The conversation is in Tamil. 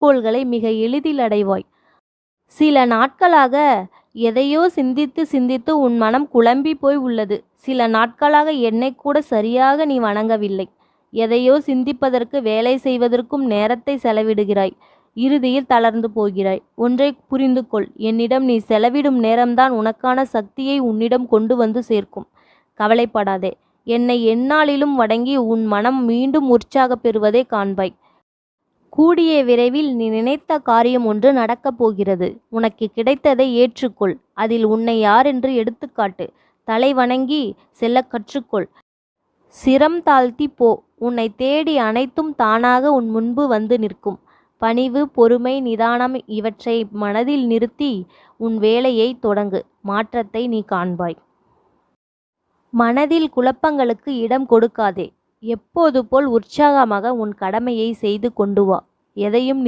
குறிக்கோள்களை மிக எளிதில் அடைவாய். சில நாட்களாக எதையோ சிந்தித்து சிந்தித்து உன் மனம் குழம்பி போய் உள்ளது. சில நாட்களாக என்னை கூட சரியாக நீ வணங்கவில்லை. எதையோ சிந்திப்பதற்கு வேலை செய்வதற்கும் நேரத்தை செலவிடுகிறாய். இறுதியில் தளர்ந்து போகிறாய். ஒன்றை புரிந்து கொள், என்னிடம் நீ செலவிடும் நேரம்தான் உனக்கான சக்தியை உன்னிடம் கொண்டு வந்து சேர்க்கும். கவலைப்படாதே. என்னை எந்நாளிலும் வணங்கி உன் மனம் மீண்டும் உற்சாகம் பெறுவதை காண்பாய். கூடிய விரைவில் நீ நினைத்த காரியம் ஒன்று நடக்கப் போகிறது. உனக்கு கிடைத்ததை ஏற்றுக்கொள். அதில் உன்னை யாரென்று எடுத்துக்காட்டு. தலை வணங்கி செல்ல கற்றுக்கொள். சிரம் தாழ்த்தி போ. உன்னை தேடி அனைத்தும் தானாக உன் முன்பு வந்து நிற்கும். பணிவு, பொறுமை, நிதானம் இவற்றை மனதில் நிறுத்தி உன் வேலையை தொடங்கு. மாற்றத்தை நீ காண்பாய். மனதில் குழப்பங்களுக்கு இடம் கொடுக்காதே. எப்போது போல் உற்சாகமாக உன் கடமையை செய்து கொண்டு வா. எதையும்